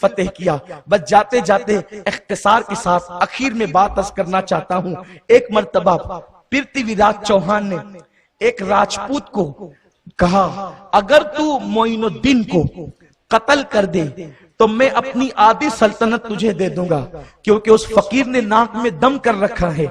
فتح کیا۔ بس جاتے جاتے اختصار کے ساتھ اخیر میں بات عرض کرنا چاہتا ہوں، ایک مرتبہ پرتھوی راج چوہان نے ایک راجپوت کو کہا اگر تو معین الدین کو قتل کر دے تو میں اپنی آدھی سلطنت تجھے دے دوں گا، کیونکہ اس فقیر نے ناک میں دم کر رکھا ہے،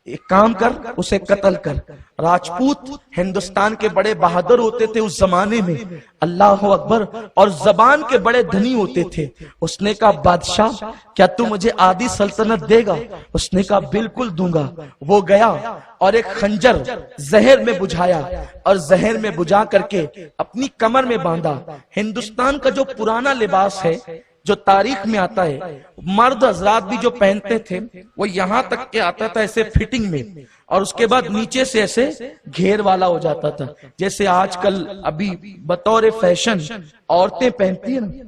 ایک کام کر اسے قتل کر۔ راجپوت ہندوستان کے بڑے بہادر ہوتے تھے اس زمانے میں، اللہ اکبر، اور زبان کے بڑے دھنی ہوتے تھے۔ اس نے کہا بادشاہ کیا تو مجھے آدھی سلطنت دے گا؟ اس نے کہا بالکل دوں گا۔ وہ گیا اور ایک خنجر زہر میں بجھایا اور زہر میں بجھا کر کے اپنی کمر میں باندھا۔ ہندوستان کا جو پرانا لباس ہے جو تاریخ میں آتا ہے، مرد حضرات بھی جو پہنتے تھے وہ یہاں تک کے آتا تھا ایسے فٹنگ میں، اور اس کے بعد نیچے سے ایسے گھیر والا ہو جاتا تھا، جیسے آج کل ابھی بطور فیشن عورتیں پہنتی ہیں۔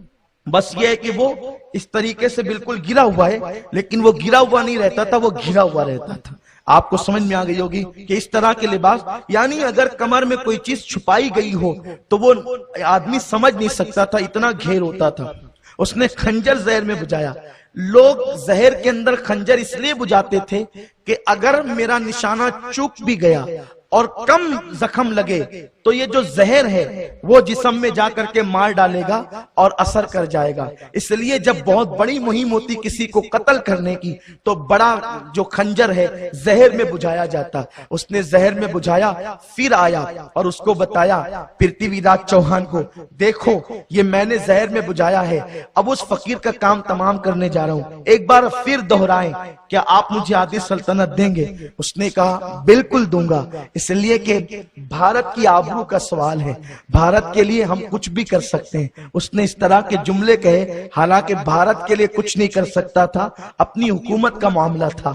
بس یہ ہے کہ وہ اس طریقے سے بالکل گرا ہوا ہے، لیکن وہ گرا ہوا نہیں رہتا تھا، وہ گھرا ہوا رہتا تھا۔ آپ کو سمجھ میں آ گئی ہوگی کہ اس طرح کے لباس، یعنی اگر کمر میں کوئی چیز چھپائی گئی ہو تو وہ آدمی سمجھ نہیں سکتا تھا، اتنا گھیر ہوتا تھا۔ اس نے خنجر زہر میں بجھایا۔ لوگ زہر کے اندر خنجر اس لیے بجھاتے تھے کہ اگر میرا نشانہ چوک بھی گیا اور کم زخم لگے تو یہ جو زہر ہے وہ جسم میں جا کر کے مار ڈالے گا اور اثر کر جائے گا۔ اس لیے جب بہت بڑی مہم ہوتی کسی کو قتل کرنے کی تو بڑا جو خنجر ہے زہر میں بجھایا جاتا۔ اس نے زہر میں بجھایا، پھر آیا اور اس کو بتایا پرتھوی راج چوہان کو، دیکھو یہ میں نے زہر میں بجھایا ہے، اب اس فقیر کا کام تمام کرنے جا رہا ہوں، ایک بار پھر دہرائیں، کیا آپ مجھے آدھی سلطنت دیں گے؟ اس نے کہا بالکل دوں گا، اس لیے کہ بھارت کی آبرو کا سوال ہے، بھارت کے لیے ہم کچھ بھی کر سکتے ہیں۔ اس نے اس طرح کے جملے کہے، حالانکہ بھارت کے لیے کچھ نہیں کر سکتا تھا، اپنی حکومت کا معاملہ تھا۔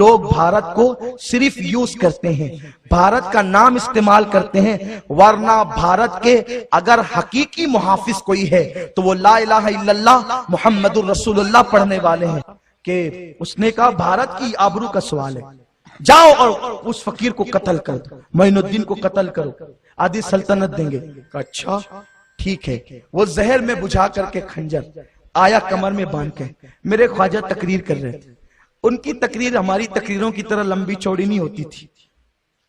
لوگ بھارت کو صرف یوز کرتے ہیں، بھارت کا نام استعمال کرتے ہیں، ورنہ بھارت کے اگر حقیقی محافظ کوئی ہے تو وہ لا الہ الا اللہ محمد الرسول اللہ پڑھنے والے ہیں۔ کہ اس نے کہا بھارت کی آبرو کا سوال ہے، جاؤ اور اس فقیر کو قتل کر دو، معین الدین کو قتل کرو، آدھی سلطنت دیں گے۔ اچھا ٹھیک ہے۔ وہ زہر میں بجھا کر کے خنجر آیا کمر میں باندھ کے۔ میرے خواجہ تقریر کر رہے تھے، ان کی تقریر ہماری تقریروں کی طرح لمبی چوڑی نہیں ہوتی تھی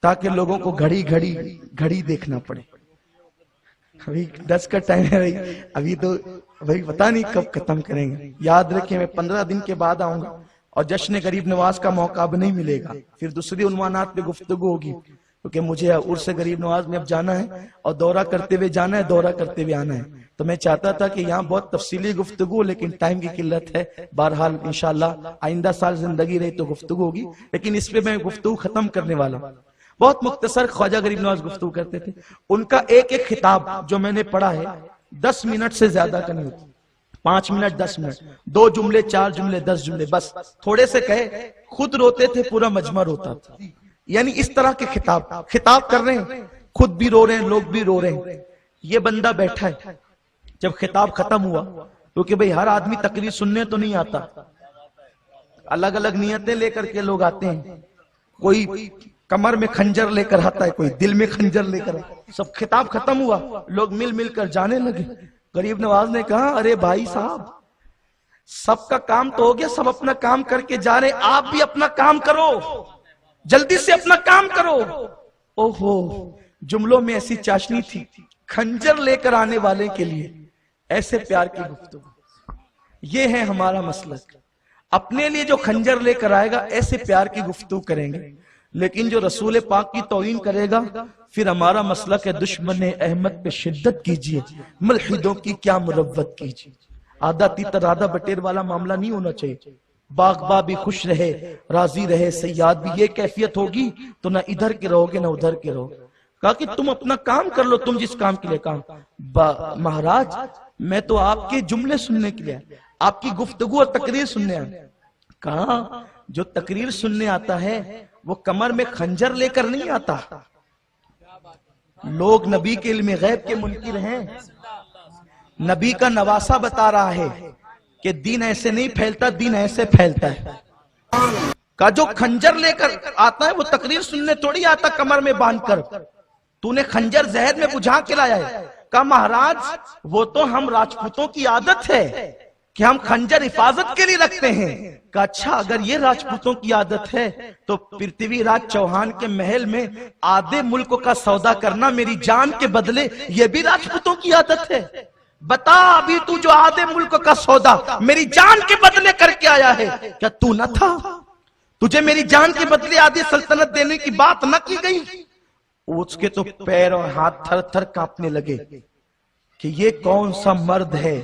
تاکہ لوگوں کو گھڑی دیکھنا پڑے۔ ابھی 10 کا ٹائم ہے بھائی، ابھی تو بھائی پتہ نہیں کب ختم کریں گے۔ یاد رکھیں میں 15 دن کے بعد آؤں گا اور جشن غریب نواز کا موقع اب نہیں ملے گا، پھر دوسری عنوانات پہ گفتگو ہوگی، کیونکہ مجھے عرس غریب نواز میں اب جانا ہے اور دورہ کرتے ہوئے جانا ہے، دورہ کرتے ہوئے آنا ہے۔ تو میں چاہتا تھا کہ یہاں بہت تفصیلی گفتگو، لیکن ٹائم کی قلت ہے، بہرحال انشاءاللہ آئندہ سال زندگی رہی تو گفتگو ہوگی، لیکن اس پہ میں گفتگو ختم کرنے والا ہوں۔ بہت مختصر خواجہ غریب نواز گفتگو کرتے تھے، ان کا ایک ایک خطاب جو میں نے پڑھا ہے 10 منٹ سے زیادہ کا نہیں ہوتا، 5 منٹ 10 منٹ، 2 جملے 4 جملے 10 جملے، بس تھوڑے سے کہے خود روتے تھے، پورا مجمع روتا تھا۔ یعنی اس طرح کے خطاب کر رہے ہیں، خود بھی رو رہے ہیں، لوگ بھی رو رہے ہیں۔ یہ بندہ بیٹھا ہے، جب خطاب ختم ہوا، کیونکہ بھئی ہر آدمی تقریر سننے تو نہیں آتا، الگ الگ نیتیں لے کر کے لوگ آتے ہیں، کوئی کمر میں خنجر لے کر آتا ہے، کوئی دل میں خنجر لے کر آتا ہے۔ سب خطاب ختم ہوا، لوگ مل مل کر جانے لگے۔ غریب نواز نے کہا ارے بھائی صاحب، سب کا کام تو ہو گیا، سب اپنا کام کر کے جا رہے، آپ بھی اپنا کام کرو، جلدی سے اپنا کام کرو۔ اوہو، جملوں میں ایسی چاشنی تھی، خنجر لے کر آنے والے کے لیے ایسے پیار کی گفتگو۔ یہ ہے ہمارا مسلک، اپنے لیے جو خنجر لے کر آئے گا ایسے پیار کی گفتگو کریں گے، لیکن جو رسول پاک کی توہین کرے گا پھر ہمارا مسلک ہے دشمن احمد پہ شدت کیجئے، ملحدوں کی کیا مروت کیجئے۔ آدھا تیتر آدھا بٹیر والا معاملہ نہیں ہونا چاہیے۔ باغباں بھی خوش رہے، راضی رہے، سیاد بھی، یہ کیفیت ہوگی تو نہ ادھر کے رہو گے نہ ادھر کے رہو گے۔ کہا کہ تم اپنا کام کر لو، تم جس کام کے لیے کام۔ مہاراج میں تو آپ کے جملے سننے کے لیے، آپ کی گفتگو اور تقریر سننے آیا۔ کہا جو تقریر سننے آتا ہے وہ کمر میں خنجر لے کر نہیں آتا۔ لوگ نبی کے علم غیب کے منکر ہیں، نبی کا نواسہ بتا رہا ہے کہ دین ایسے نہیں پھیلتا، دین ایسے پھیلتا ہے۔ کہ جو خنجر لے کر آتا ہے وہ تقریر سننے تھوڑی آتا کمر میں باندھ کر، تو نے خنجر زہر میں بجھا کے لایا ہے۔ کہا مہاراج وہ تو ہم راجپوتوں کی عادت ہے کہ ہم خنجر حفاظت کے لیے رکھتے ہیں۔ کہ اچھا اگر یہ راجپوتوں کی عادت ہے تو پرتھوی راج چوہان کے محل میں آدھے ملک کا سودا کرنا میری جان کے بدلے یہ بھی راجپوتوں کی عادت ہے؟ بتا ابھی تو جو آدھے ملک کا سودا میری جان کے بدلے کر کے آیا ہے، کیا تو نہ تھا؟ تجھے میری جان کے بدلے آدھی سلطنت دینے کی بات نہ کی گئی؟ اس کے تو پیر اور ہاتھ تھر تھر کانپنے لگے کہ یہ کون سا مرد ہے۔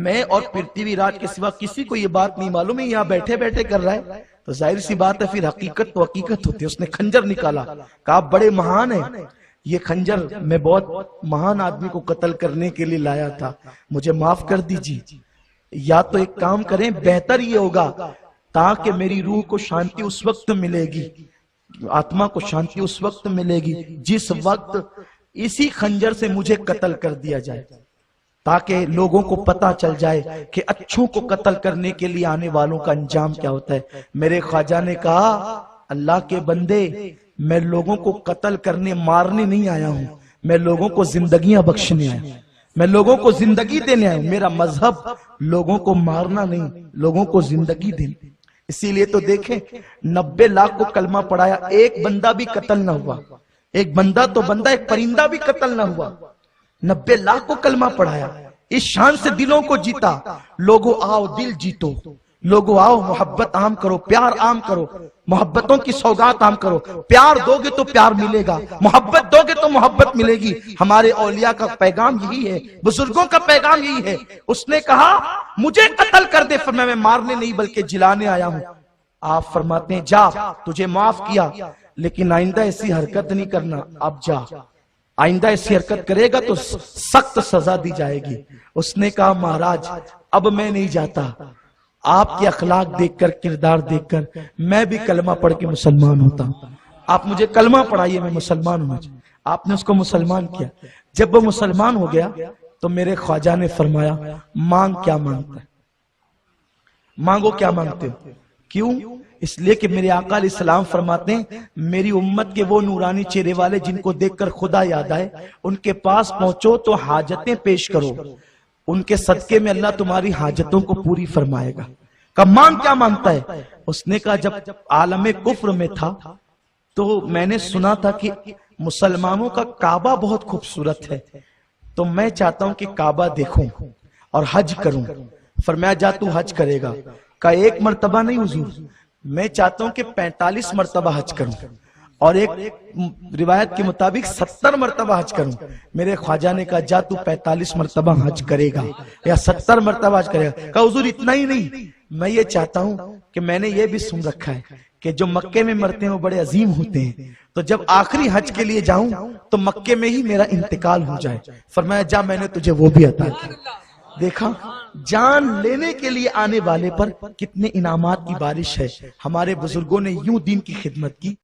میں اور پرتھوی راج کے سوا کسی کو یہ بات نہیں معلوم ہے، یہاں بیٹھے بیٹھے کر رہا ہے تو ظاہر سی بات ہے پھر حقیقت تو حقیقت ہوتی ہے۔ اس نے خنجر نکالا، کہا آپ بڑے مہان ہیں، یہ خنجر میں بہت مہان آدمی کو قتل کرنے کے لیے لایا تھا، مجھے معاف کر دیجیے۔ یا تو ایک کام کریں، بہتر یہ ہوگا تاکہ میری روح کو شانتی اس وقت ملے گی، آتما کو شانتی اس وقت ملے گی جس وقت اسی خنجر سے مجھے قتل کر دیا جائے، تاکہ لوگوں کو پتا چل جائے کہ اچھوں کو قتل کرنے کے لیے آنے والوں کا انجام کیا ہوتا ہے۔ میرے خواجہ نے کہا اللہ کے بندے، میں لوگوں کو قتل کرنے مارنے نہیں آیا ہوں، میں لوگوں کو زندگیاں بخشنے آیا ہوں، میں لوگوں کو زندگی دینے آیا ہوں۔ میرا مذہب لوگوں کو مارنا نہیں، لوگوں کو زندگی دینا۔ اسی لیے تو دیکھیں 90 لاکھ کو کلمہ پڑھایا، ایک بندہ بھی قتل نہ ہوا، ایک بندہ تو بندہ، ایک پرندہ بھی قتل نہ ہوا۔ 90 لاکھ کو کلمہ پڑھایا، اس شان سے دلوں کو جیتا۔ لوگوں آؤ دل جیتو، لوگوں آؤ محبت عام کرو، پیار عام کرو، محبتوں کی سوگات عام کرو۔ پیار دو گے تو پیار ملے گا، محبت دو گے تو محبت ملے گی۔ ہمارے اولیاء کا پیغام یہی ہے، بزرگوں کا پیغام یہی ہے۔ اس نے کہا مجھے قتل کر دے، فرمایا میں مارنے نہیں بلکہ جلانے آیا ہوں۔ آپ فرماتے ہیں جا، تجھے معاف کیا لیکن آئندہ ایسی حرکت نہیں کرنا، اب جا، آئندہ ایسی حرکت کرے گا تو سخت سزا دی جائے گی۔ اس نے کہا مہاراج اب میں نہیں جاتا، آپ کے اخلاق دیکھ کر، کردار دیکھ کر میں بھی کلمہ پڑھ کے مسلمان ہوتا ہوں، آپ مجھے کلمہ پڑھائیے، میں مسلمان ہونا چاہتا۔ آپ نے اس کو مسلمان کیا۔ جب وہ مسلمان ہو گیا تو میرے خواجہ نے فرمایا مانگ کیا مانگتا ہے، مانگو کیا مانگتے ہو؟ کیوں؟ اس لیے کہ میرے آقا علیہ السلام فرماتے ہیں میری امت کے وہ نورانی چہرے والے جن کو دیکھ کر خدا یاد آئے، ان کے پاس پہنچو تو حاجتیں پیش کرو، ان کے صدقے میں اللہ تمہاری حاجتوں کو پوری فرمائے گا۔ کہا مانگ کیا مانگتا ہے؟ اس نے کہا جب عالم کفر میں تھا تو میں نے سنا تھا کہ مسلمانوں کا کعبہ بہت خوبصورت ہے، تو میں چاہتا ہوں کہ کعبہ دیکھوں اور حج کروں۔ فرمایا جا تو حج کرے گا۔ کہا ایک مرتبہ نہیں حضور، میں چاہتا ہوں کہ 45 مرتبہ حج کروں، اور ایک روایت کے مطابق 70 مرتبہ حج کروں۔ میرے خواجہ نے کہا جا تو 45 مرتبہ حج کرے گا یا 70 مرتبہ حج کرے گا۔ کہا حضور اتنا ہی نہیں، میں یہ چاہتا ہوں کہ میں نے یہ بھی سن رکھا ہے کہ جو مکے میں مرتے ہیں وہ بڑے عظیم ہوتے ہیں، تو جب آخری حج کے لیے جاؤں تو مکے میں ہی میرا انتقال ہو جائے۔ فرمایا جا میں نے تجھے وہ بھی عطا کیا۔ دیکھا جان لینے کے لیے آنے والے پر کتنے انعامات کی بارش ہے۔ ہمارے بزرگوں نے یوں دین کی خدمت کی۔